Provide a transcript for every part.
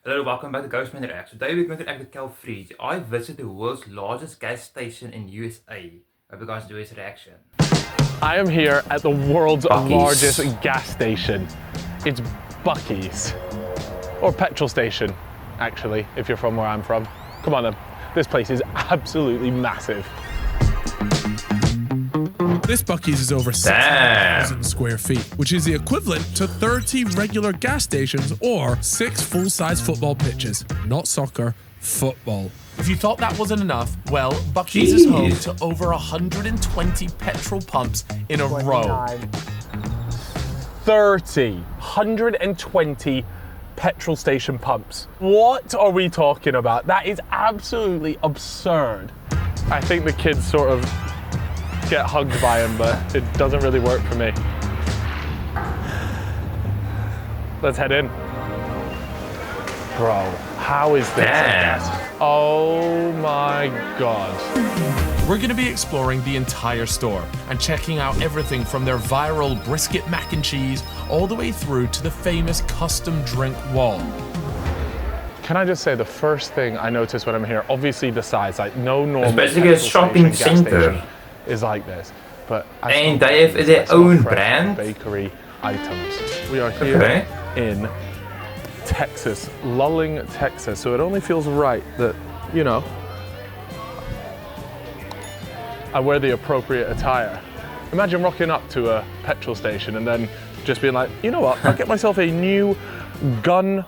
Hello, welcome back to GhOstMaiN Reacts. Today we're going to react to Cal Freeze. I visited the world's largest gas station in USA. Hope you guys enjoy his reaction. I am here at the world's Buc-ee's. largest gas station. It's Buc-ee's. Or petrol station, actually, if you're from where I'm from. Come on then. This place is absolutely massive. This Buc-ee's is over 6,000 square feet, which is the equivalent to 30 regular gas stations or 6 full-size football pitches. Not soccer, football. If you thought that wasn't enough, well, Buc-ee's is home to over 120 petrol pumps in a row. 120 petrol station pumps. What are we talking about? That is absolutely absurd. I think the kids sort of get hugged by him, but it doesn't really work for me. Let's head in. Bro, how is this? Oh my God. We're going to be exploring the entire store and checking out everything from their viral brisket mac and cheese all the way through to the famous custom drink wall. Can I just say the first thing I notice when I'm here, obviously the size, like no normal It's basically a petrol shopping station, gas center. station is like this, but And they have their own brand? bakery items. We are here in Texas, Lulling, Texas, so it only feels right that, you know, I wear the appropriate attire. Imagine rocking up to a petrol station and then just being like, you know what, I'll get myself a new gun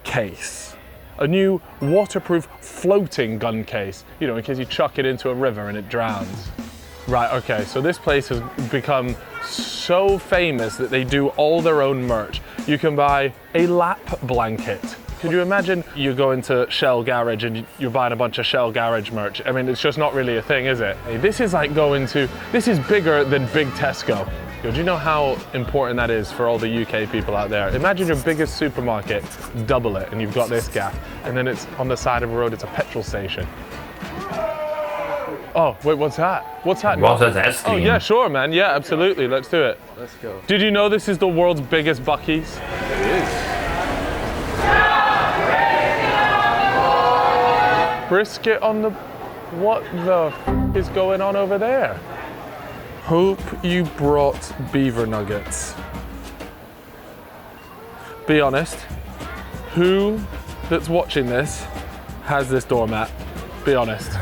case. A new waterproof floating gun case, you know, in case you chuck it into a river and it drowns. Right, okay, so this place has become so famous that they do all their own merch. You can buy a lap blanket. Could you imagine you go into Shell Garage and you're buying a bunch of Shell Garage merch? I mean, it's just not really a thing, is it? This is like this is bigger than Big Tesco. Do you know how important that is for all the UK people out there? Imagine your biggest supermarket, double it, and you've got this gap, and then it's on the side of a road, it's a petrol station. Oh, wait, what's that? What's that? What's that? Oh, yeah, sure, man. Yeah, absolutely. Let's do it. Let's go. Did you know this is the world's biggest Buc-ee's? It is. Brisket on the... What the f is going on over there? Hope you brought beaver nuggets. Be honest, who that's watching this has this doormat? Be honest.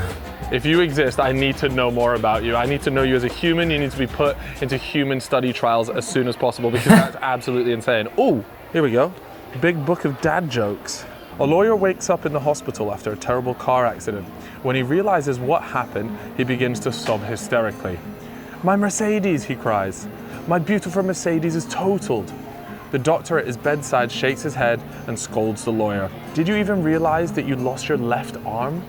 If you exist, I need to know more about you. I need to know you as a human. You need to be put into human study trials as soon as possible because that's absolutely insane. Oh, here we go. Big book of dad jokes. A lawyer wakes up in the hospital after a terrible car accident. When he realizes what happened, he begins to sob hysterically. "My Mercedes," he cries. "My beautiful Mercedes is totaled." The doctor at his bedside shakes his head and scolds the lawyer. "Did you even realize that you lost your left arm?"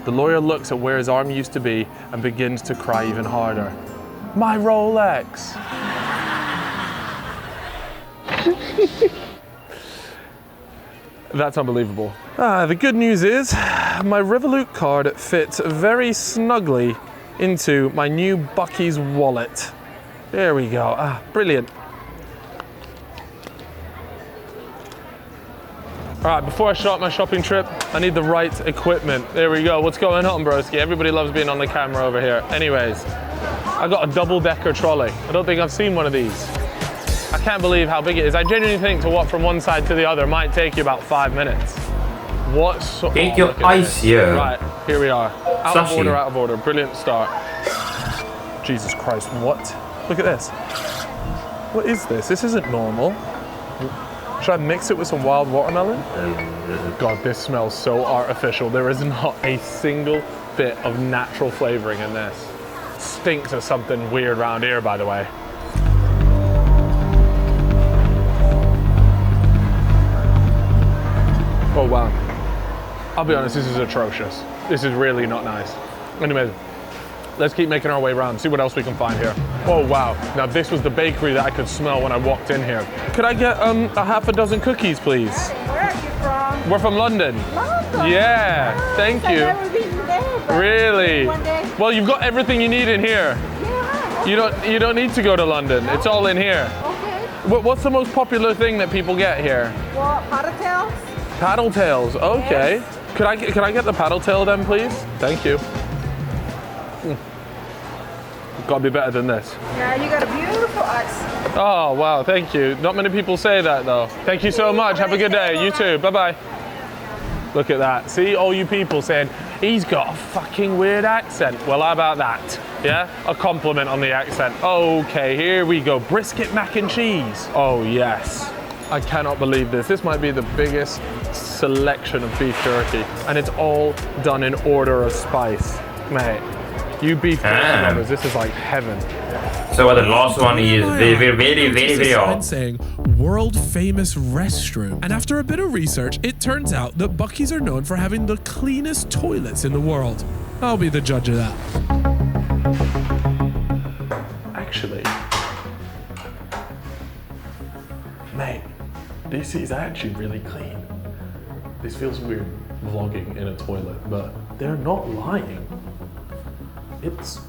The lawyer looks at where his arm used to be and begins to cry even harder. "My Rolex." That's unbelievable. The good news is my Revolut card fits very snugly into my new Buc-ee's wallet. There we go. Brilliant. All right, before I start my shopping trip, I need the right equipment. There we go. What's going on, broski? Everybody loves being on the camera over here. Anyways, I got a double-decker trolley. I don't think I've seen one of these. I can't believe how big it is. I genuinely think to walk from one side to the other might take you about 5 minutes. Take your eyes here. Right, here we are. Out of order, out of order. Brilliant start. Jesus Christ, what? Look at this. What is this? This isn't normal. Should I mix it with some wild watermelon? God, this smells so artificial. There is not a single bit of natural flavoring in this. Stinks of something weird around here, by the way. Oh, wow. I'll be honest, this is atrocious. This is really not nice. Anyways, let's keep making our way around, see what else we can find here. Oh, wow. Now, this was the bakery that I could smell when I walked in here. Could I get a half a dozen cookies, please? Where are you from? We're from London. London? Yeah, thank you. I've never been there, but Really? one day. Well, you've got everything you need in here. Yeah. Okay. You don't need to go to London. It's all in here. Okay. What's the most popular thing that people get here? Well, cocktails. Paddle tails, okay. Could I get the paddle tail then, please? Thank you. Gotta be better than this. Yeah, you got a beautiful accent. Oh, wow, thank you. Not many people say that though. Thank you so much. Have a good day. You too. Bye-bye. Look at that. See, all you people saying, he's got a fucking weird accent. Well, how about that? Yeah? A compliment on the accent. Okay, here we go. Brisket mac and cheese. Oh, yes. I cannot believe this. This might be the biggest selection of beef jerky. And it's all done in order of spice. Mate, you beef jerky lovers, this is like heaven. So the last one is very odd. Saying world famous restroom. And after a bit of research, it turns out that Buc-ee's are known for having the cleanest toilets in the world. I'll be the judge of that. Actually, mate, this is actually really clean. This feels weird vlogging in a toilet, but they're not lying. It's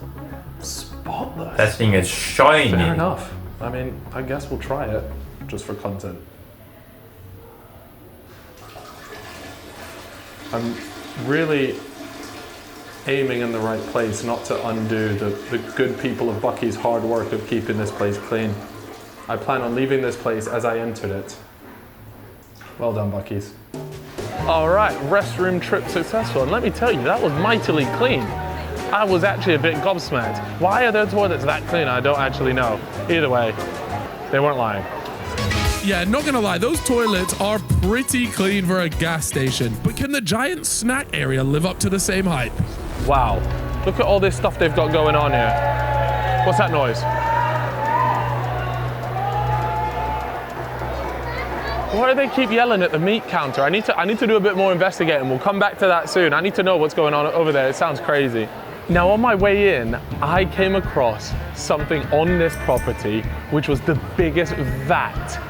spotless. That thing is shiny. Fair enough. I mean, I guess we'll try it just for content. I'm really aiming in the right place not to undo the good people of Buc-ee's hard work of keeping this place clean. I plan on leaving this place as I entered it. Well done, Buc-ee's. All right, restroom trip successful. And let me tell you, that was mightily clean. I was actually a bit gobsmacked. Why are their toilets that clean? I don't actually know. Either way, they weren't lying. Yeah, not gonna lie, those toilets are pretty clean for a gas station. But can the giant snack area live up to the same hype? Wow, look at all this stuff they've got going on here. What's that noise? Why do they keep yelling at the meat counter? I need to do a bit more investigating. We'll come back to that soon. I need to know what's going on over there. It sounds crazy. Now on my way in, I came across something on this property, which was the biggest vat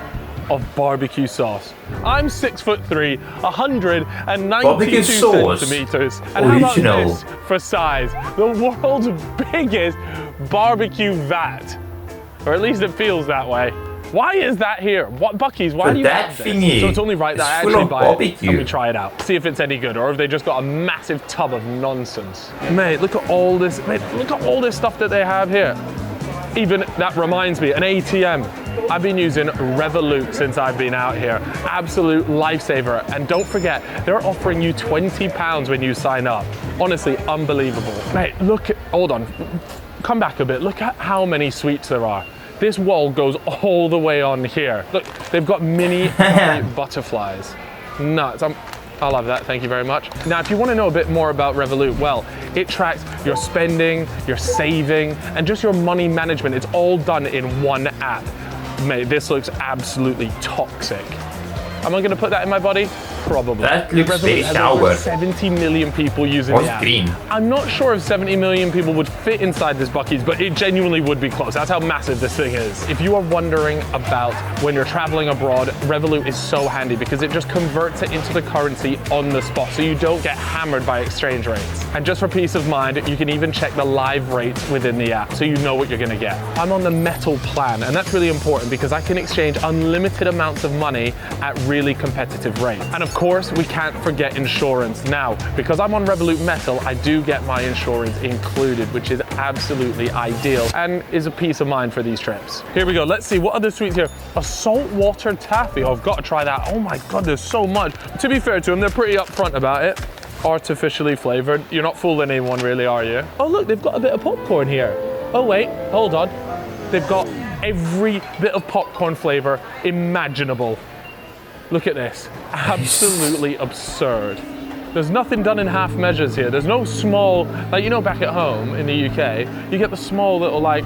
of barbecue sauce. I'm 6'3", 192 centimeters. And how about this for size? The world's biggest barbecue vat. Or at least it feels that way. Why is that here? What Buc-ee's? Why do you have this? So it's only right that I actually buy it and we try it out. See if it's any good, or if they just got a massive tub of nonsense. Mate, look at all this. Mate, look at all this stuff that they have here. Even that reminds me, an ATM. I've been using Revolut since I've been out here. Absolute lifesaver. And don't forget, they're offering you £20 when you sign up. Honestly, unbelievable. Mate, look at, hold on, come back a bit. Look at how many sweets there are. This wall goes all the way on here. Look, they've got mini butterflies. Nuts. I'll have that, thank you very much. Now, if you want to know a bit more about Revolut, well, it tracks your spending, your saving, and just your money management. It's all done in one app. Mate, this looks absolutely toxic. Am I gonna put that in my body? Probably. That looks very has sour. over 70 million people using the app. Green? I'm not sure if 70 million people would fit inside this Buc-ee's, but it genuinely would be close. That's how massive this thing is. If you are wondering about when you're traveling abroad, Revolut is so handy because it just converts it into the currency on the spot, so you don't get hammered by exchange rates. And just for peace of mind, you can even check the live rates within the app, so you know what you're gonna get. I'm on the metal plan, and that's really important because I can exchange unlimited amounts of money at really competitive rates. And of course, we can't forget insurance. Now, because I'm on Revolut Metal, I do get my insurance included, which is absolutely ideal and is a peace of mind for these trips. Here we go, let's see, what other sweets here? A saltwater taffy, oh, I've got to try that. Oh my God, there's so much. To be fair to them, they're pretty upfront about it. Artificially flavored. You're not fooling anyone really, are you? Oh look, they've got a bit of popcorn here. Oh wait, hold on. They've got every bit of popcorn flavor imaginable. Look at this, absolutely absurd. There's nothing done in half measures here. There's no small, like, you know, back at home in the UK, you get the small little like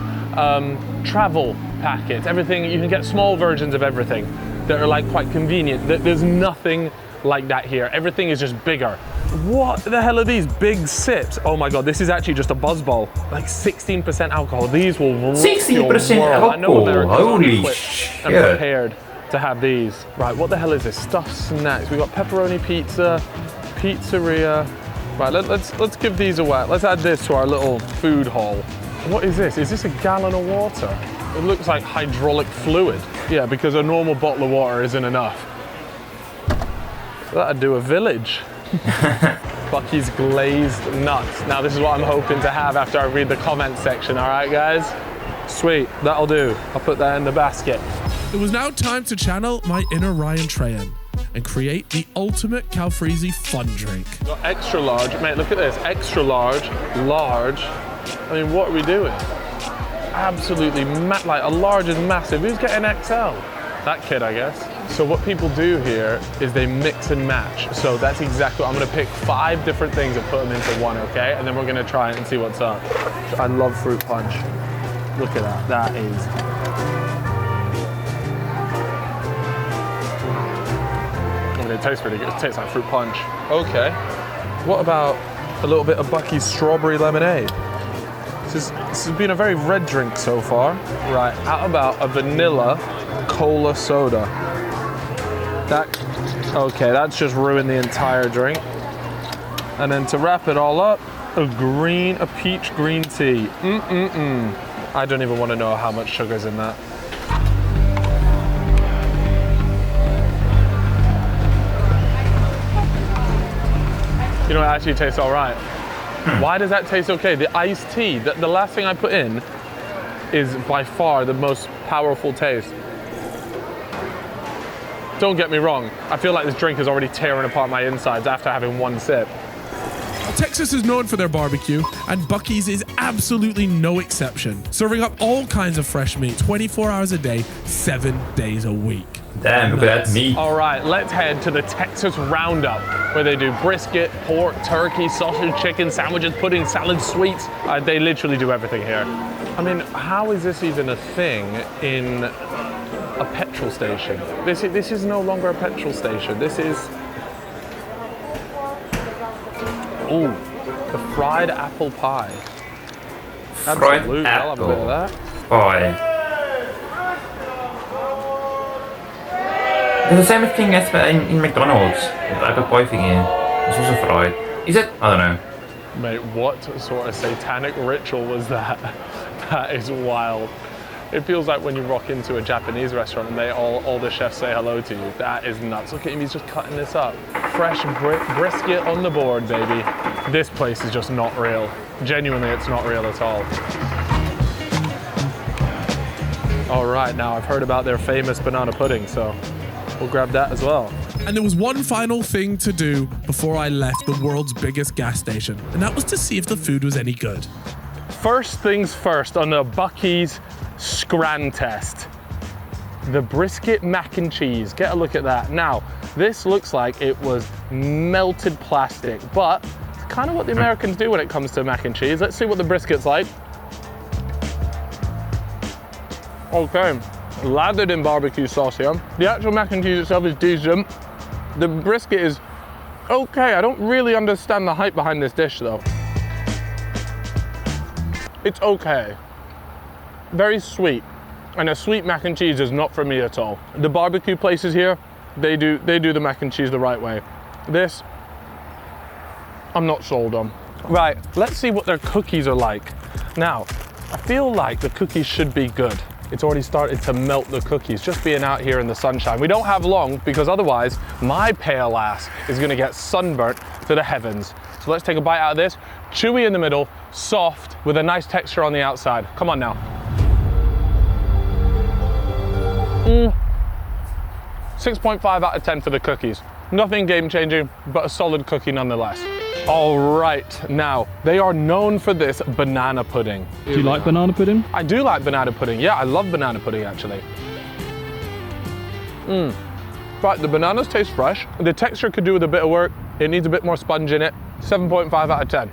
travel packets, everything, you can get small versions of everything that are like quite convenient. There's nothing like that here. Everything is just bigger. What the hell are these big sips? Oh my God, this is actually just a buzzball. Like 16% alcohol. These will rock 16% your world. alcohol, I know they're holy equipped shit. and prepared to have these. Right, what the hell is this? Stuffed snacks. We got pepperoni pizza, pizzeria. Right, let's give these away. Let's add this to our little food haul. What is this? Is this a gallon of water? It looks like hydraulic fluid. Yeah, because a normal bottle of water isn't enough. That'd do a village. Bucky's glazed nuts. Now this is what I'm hoping to have after I read the comment section, all right guys? Sweet, that'll do. I'll put that in the basket. It was now time to channel my inner Ryan Trahan and create the ultimate Calfreezy fun drink. Got extra large, mate, look at this. Extra large, large. I mean, what are we doing? Absolutely, like a large is massive. Who's getting XL? That kid, I guess. So what people do here is they mix and match. So that's exactly what I'm gonna pick 5 different things and put them into one, okay? And then we're gonna try it and see what's up. I love fruit punch. Look at that, that is. I mean, it tastes really good. It tastes like fruit punch. Okay. What about a little bit of Bucky's strawberry lemonade? This has been a very red drink so far. Right, how about a vanilla cola soda? Okay, that's just ruined the entire drink. And then to wrap it all up, a peach green tea. I don't even want to know how much sugar's in that. You know, it actually tastes all right. Why does that taste okay? The iced tea, the last thing I put in is by far the most powerful taste. Don't get me wrong, I feel like this drink is already tearing apart my insides after having one sip. Texas is known for their barbecue, and Bucky's is absolutely no exception, serving up all kinds of fresh meat 24 hours a day, 7 days a week. Damn, look at that meat. All right, let's head to the Texas Roundup, where they do brisket, pork, turkey, sausage, chicken, sandwiches, pudding, salads, sweets. They literally do everything here. I mean, how is this even a thing in a petrol station? This is no longer a petrol station. This is... Ooh, the fried apple pie. Fried Absolutely, I'll have a bit of that. Pie. It's the same thing as in McDonald's. The apple pie thing here. It's also fried. Is it? I don't know. Mate, what sort of satanic ritual was that? That is wild. It feels like when you rock into a Japanese restaurant and all the chefs say hello to you. That is nuts. Look at him, he's just cutting this up. Fresh brisket on the board, baby. This place is just not real. Genuinely, it's not real at all. All right, now I've heard about their famous banana pudding, so we'll grab that as well. And there was one final thing to do before I left the world's biggest gas station, and that was to see if the food was any good. First things first on the Bucky's Scran test. The brisket mac and cheese. Get a look at that. Now, this looks like it was melted plastic, but it's kind of what the Americans do when it comes to mac and cheese. Let's see what the brisket's like. Okay, lathered in barbecue sauce here. The actual mac and cheese itself is decent. The brisket is okay. I don't really understand the hype behind this dish though. It's okay. Very sweet. And a sweet mac and cheese is not for me at all. The barbecue places here, they do the mac and cheese the right way. This, I'm not sold on. Right, let's see what their cookies are like. Now, I feel like the cookies should be good. It's already started to melt the cookies, just being out here in the sunshine. We don't have long because otherwise my pale ass is gonna get sunburnt to the heavens. So let's take a bite out of this. Chewy in the middle, soft, with a nice texture on the outside. Come on now. 6.5 out of 10 for the cookies. Nothing game changing, but a solid cookie nonetheless. All right, now, they are known for this banana pudding. Do you like banana pudding? I do like banana pudding. Yeah, I love banana pudding actually. Right, the bananas taste fresh. The texture could do with a bit of work. It needs a bit more sponge in it. 7.5 out of 10.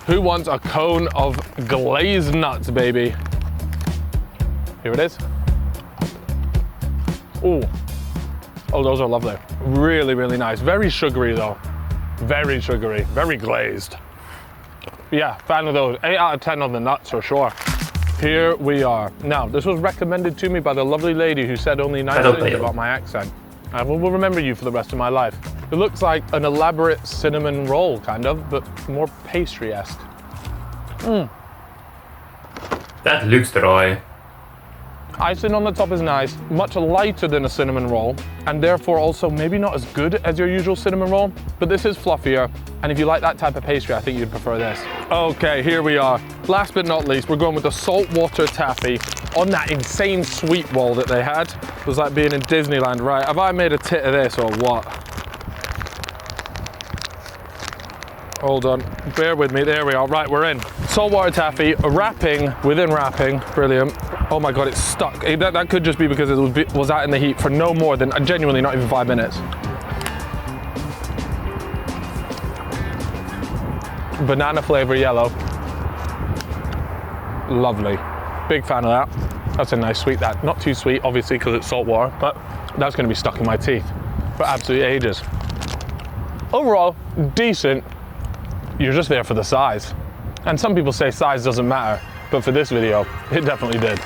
Who wants a cone of glazed nuts, baby? Here it is. Ooh. Oh, those are lovely. Really, really nice. Very sugary though. Very sugary, very glazed. Yeah, fan of those. 8 out of 10 on the nuts for sure. Here we are. Now, this was recommended to me by the lovely lady who said only nice things about my accent. I will remember you for the rest of my life. It looks like an elaborate cinnamon roll, kind of, but more pastry-esque. That looks dry. Icing on the top is nice, much lighter than a cinnamon roll, and therefore also maybe not as good as your usual cinnamon roll, but this is fluffier, and if you like that type of pastry, I think you'd prefer this. Okay, here we are. Last but not least, we're going with the saltwater taffy on that insane sweet roll that they had. It was like being in Disneyland, right? Have I made a tit of this or what? Hold on, bear with me, there we are, right, we're in. Saltwater taffy, wrapping within wrapping, brilliant. Oh my God, it's stuck. That could just be because it was out in the heat for no more than, genuinely not even 5 minutes. Banana flavor yellow. Lovely. Big fan of that. That's a nice sweet, that. Not too sweet, obviously, because it's salt water, but that's gonna be stuck in my teeth for absolutely ages. Overall, decent. You're just there for the size. And some people say size doesn't matter, but for this video, it definitely did.